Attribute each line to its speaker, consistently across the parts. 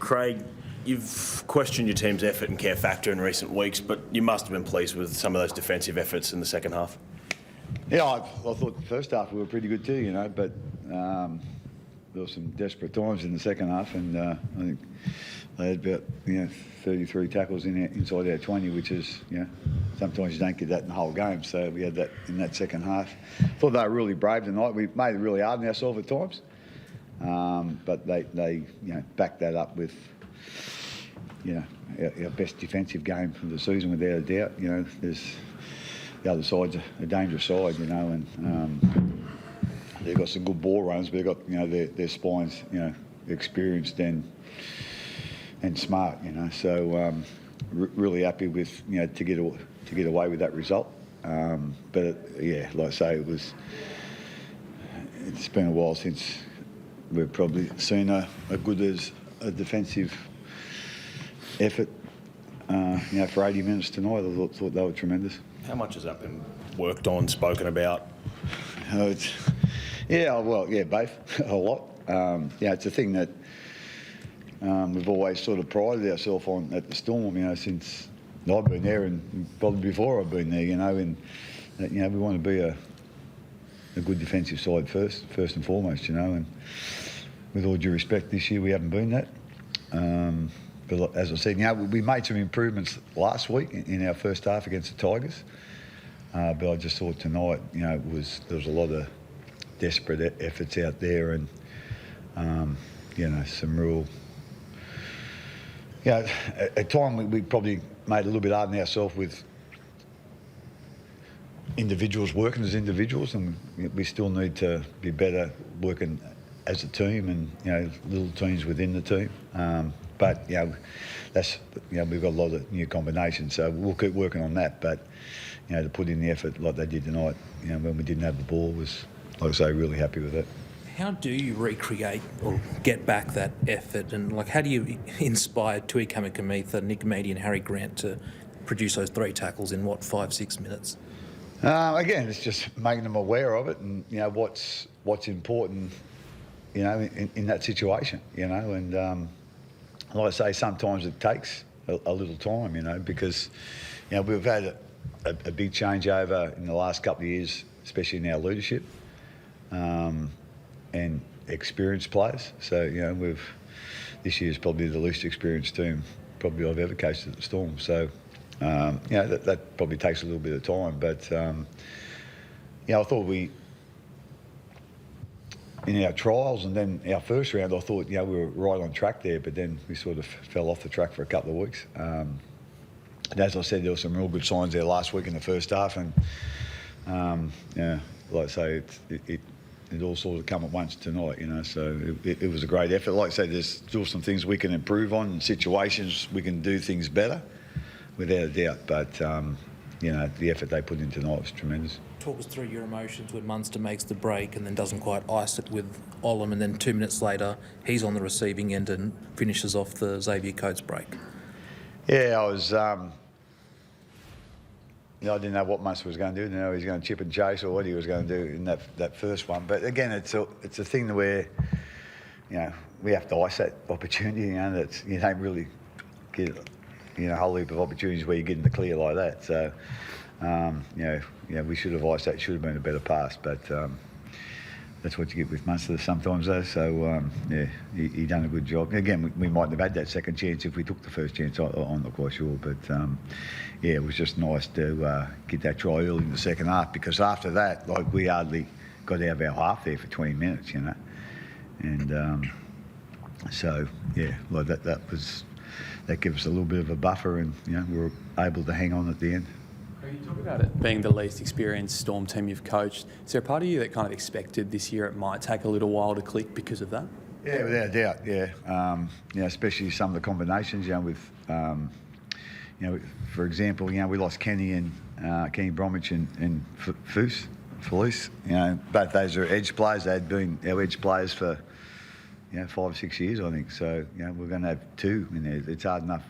Speaker 1: Craig, you've questioned your team's effort and care factor in recent weeks, but you must have been pleased with some of those defensive efforts in the second half.
Speaker 2: Yeah, I thought the first half we were pretty good too, but there were some desperate times in the second half, and I think they had about 33 tackles inside our 20, which is sometimes you don't get that in the whole game. So we had that in that second half. I thought they were really brave tonight. We made it really hard on ourselves at times, but they backed that up with our best defensive game for the season without a doubt. There's the other side's a dangerous side, and they've got some good ball runners, but they've got their spines experienced and smart, So really happy with to get away with that result. But like I say, it's been a while since we've probably seen a good as a defensive effort. For 80 minutes tonight, I thought they were tremendous.
Speaker 1: How much has that been worked on, spoken about?
Speaker 2: Both. A lot. It's a thing that we've always sort of prided ourselves on at the Storm, since I've been there and probably before I've been there, and we want to be a good defensive side first and foremost, and with all due respect, this year we haven't been that. But as I said, we made some improvements last week in our first half against the Tigers. But I just thought tonight, there was a lot of desperate efforts out there, and some real. At times we probably made it a little bit hard on ourselves with individuals working as individuals, and we still need to be better working as a team and little teams within the team. But that's we've got a lot of new combinations, so we'll keep working on that. But to put in the effort like they did tonight, when we didn't have the ball, was, like I say, really happy with it.
Speaker 3: How do you recreate or get back that effort, and how do you inspire Tui Kamikamica, Nick Meady and Harry Grant to produce those 3 tackles in 5-6 minutes?
Speaker 2: Again, it's just making them aware of it, and what's important, in that situation, and like I say, sometimes it takes a little time, because we've had a big changeover in the last couple of years, especially in our leadership. And experienced players. So, this year's probably the least experienced team probably I've ever coached at the Storm. So, that probably takes a little bit of time. But, I thought in our trials and then our first round, I thought, we were right on track there, but then we sort of fell off the track for a couple of weeks. And as I said, there were some real good signs there last week in the first half. And, like I say, it all sort of come at once tonight, so it was a great effort. Like I say, there's still some things we can improve on, situations we can do things better, without a doubt. But, the effort they put in tonight was tremendous.
Speaker 3: Talk us through your emotions when Munster makes the break and then doesn't quite ice it with Olam, and then 2 minutes later he's on the receiving end and finishes off the Xavier Coates break.
Speaker 2: Yeah, I was... I didn't know what Munster was going to do. I didn't know he was going to chip and chase or what he was going to do in that first one. But again, it's a thing where, we have to ice that opportunity. That you don't really get, a whole heap of opportunities where you get in the clear like that. So, we should have iced that. It should have been a better pass. But that's what you get with Munster sometimes, though. So, he done a good job. Again, we mightn't have had that second chance if we took the first chance. I'm not quite sure. But, it was just nice to get that try early in the second half, because after that, we hardly got out of our half there for 20 minutes, And so, that gives us a little bit of a buffer, and, we were able to hang on at the end.
Speaker 4: You talk about it being the least experienced Storm team you've coached. Is there a part of you that kind of expected this year it might take a little while to click because of that?
Speaker 2: Yeah, without a doubt, yeah. Especially some of the combinations, with, for example, we lost Kenny Bromwich and Felice. Both those are edge players. They had been our edge players for, 5 or 6 years, I think. So, we're going to have 2 in there. It's hard enough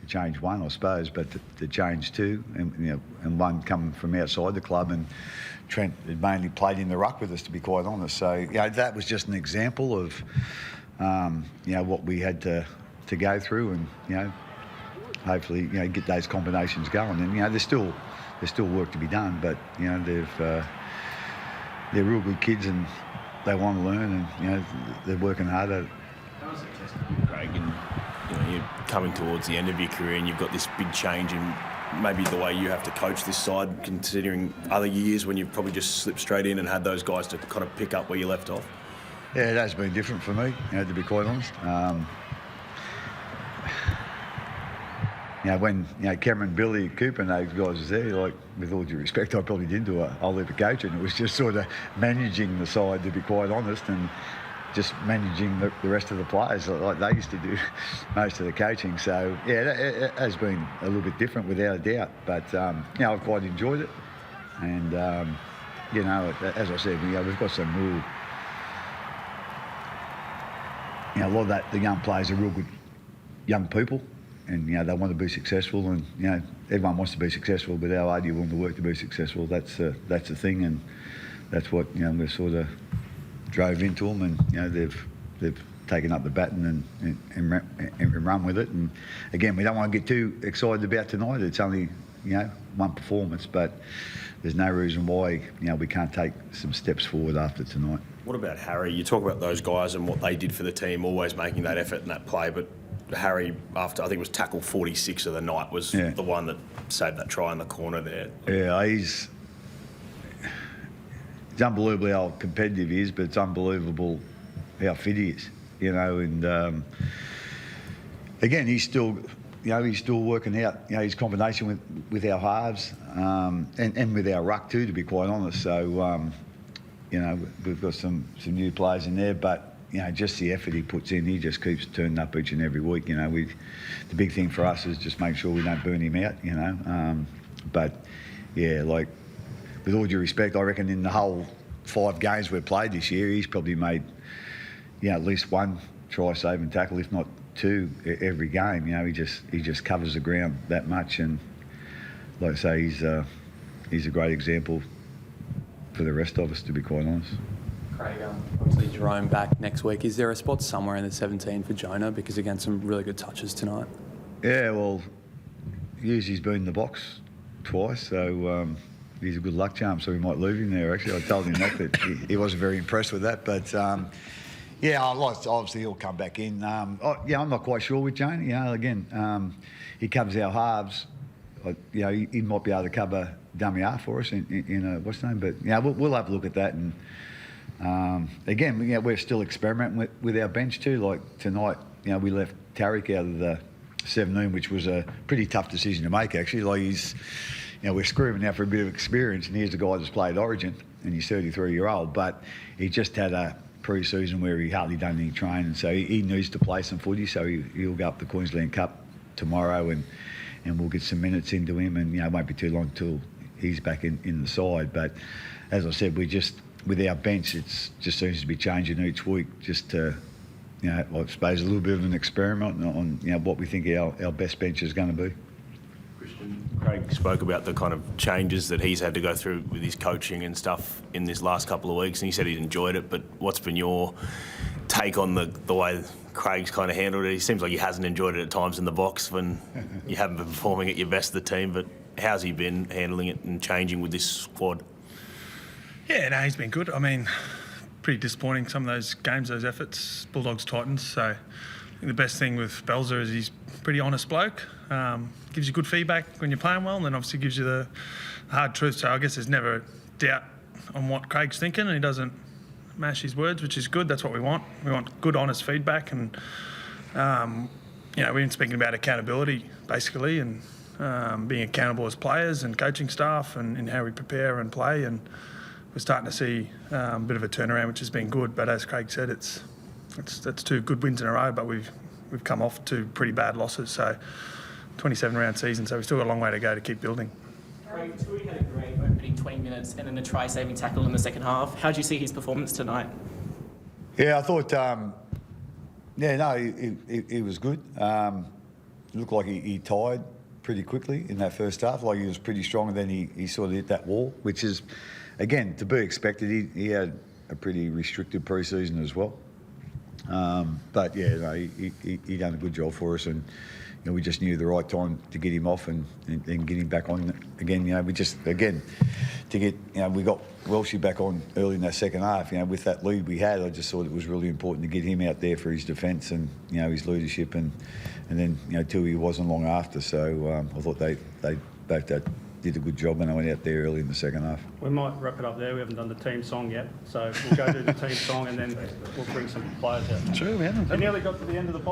Speaker 2: to change one, I suppose, but to change 2, and one coming from outside the club, and Trent had mainly played in the ruck with us, to be quite honest. So, that was just an example of, what we had to to go through, and hopefully get those combinations going. And there's still work to be done, but they're real good kids and they want to learn, and they're working hard at it.
Speaker 1: How was it testing you, Craig? And you're coming towards the end of your career, and you've got this big change in maybe the way you have to coach this side, considering other years when you've probably just slipped straight in and had those guys to kind of pick up where you left off.
Speaker 2: Yeah, it has been different for me, to be quite honest. When Cameron, Billy, Cooper and those guys was there, like, with all due respect, I probably didn't do a whole heap of coaching. It was just sort of managing the side, to be quite honest, and just managing the rest of the players like they used to do most of the coaching. So, yeah, it has been a little bit different without a doubt. But, I've quite enjoyed it. And, as I said, we've got some real... a lot of the young players are real good young people. And, they want to be successful, and, everyone wants to be successful, but how hard you want to work to be successful, that's the thing, and that's what, we sort of drove into them, and, they've taken up the baton and run with it. And, again, we don't want to get too excited about tonight. It's only, one performance, but there's no reason why, we can't take some steps forward after tonight.
Speaker 1: What about Harry? You talk about those guys and what they did for the team, always making that effort and that play, but Harry, after I think it was tackle 46 of the night, was the one that saved that try in the corner there. Yeah,
Speaker 2: it's unbelievable how competitive he is, but it's unbelievable how fit he is, and again, he's still working out, his combination with our halves, and with our ruck too, to be quite honest. So, we've got some new players in there, but just the effort he puts in, he just keeps turning up each and every week. The big thing for us is just make sure we don't burn him out, But, like, with all due respect, I reckon in the whole 5 games we've played this year, he's probably made, at least 1 try, save and tackle, if not 2 every game. He just covers the ground that much, and like I say, he's a great example for the rest of us, to be quite honest.
Speaker 4: Craig, obviously Jerome back next week. Is there a spot somewhere in the 17 for Jonah? Because, again, some really good touches tonight.
Speaker 2: Yeah, well, he's been in the box twice, so he's a good luck charm, so we might leave him there, actually. I told him that, but he wasn't very impressed with that. But, obviously he'll come back in. I'm not quite sure with Jonah. Again, he covers our halves. He might be able to cover dummy half for us in a what's the name, but we'll have a look at that. And again, we're still experimenting with our bench too. Like tonight, we left Tarek out of the 17, which was a pretty tough decision to make, actually. Like we're screaming out for a bit of experience, and here's a guy that's played Origin, and he's 33-year-old, but he just had a pre-season where he hardly done any training, so he needs to play some footy. So he'll go up the Queensland Cup tomorrow, and we'll get some minutes into him, and it won't be too long till he's back in the side. But as I said, with our bench, it just seems to be changing each week, just to, I suppose, a little bit of an experiment on what we think our best bench is going to be.
Speaker 1: Craig spoke about the kind of changes that he's had to go through with his coaching and stuff in this last couple of weeks, and he said he enjoyed it, but what's been your take on the way Craig's kind of handled it? He seems like he hasn't enjoyed it at times in the box when you haven't been performing at your best of the team, but how's he been handling it and changing with this squad?
Speaker 5: Yeah, no, he's been good. I mean, pretty disappointing, some of those games, those efforts, Bulldogs-Titans. So I think the best thing with Belzer is he's a pretty honest bloke, gives you good feedback when you're playing well, and then obviously gives you the hard truth. So I guess there's never a doubt on what Craig's thinking, and he doesn't mash his words, which is good. That's what we want. We want good, honest feedback, and we've been speaking about accountability, basically, and being accountable as players and coaching staff and how we prepare and play, and we're starting to see a bit of a turnaround, which has been good. But as Craig said, that's 2 good wins in a row, but we've come off 2 pretty bad losses. So 27-round season, so we've still got a long way to go to keep building.
Speaker 6: Craig, Tui had a great opening 20 minutes and then a try-saving tackle in the second half. How did you see his performance tonight?
Speaker 2: Yeah, I thought, he was good. It looked like he tired pretty quickly in that first half. Like, he was pretty strong, and then he sort of hit that wall, which is, again, to be expected. He had a pretty restricted pre-season as well. But yeah, no, he done a good job for us, and we just knew the right time to get him off and get him back on again. We just to get we got Welshie back on early in that second half. With that lead we had, I just thought it was really important to get him out there for his defence and his leadership, and then Tui wasn't long after. So I thought they both did a good job, and I went out there early in the second half.
Speaker 7: We might wrap it up there. We haven't done the team song yet, so we'll go to the team song and then we'll bring some players out.
Speaker 2: True, we haven't.
Speaker 7: We nearly got to the end of the pod.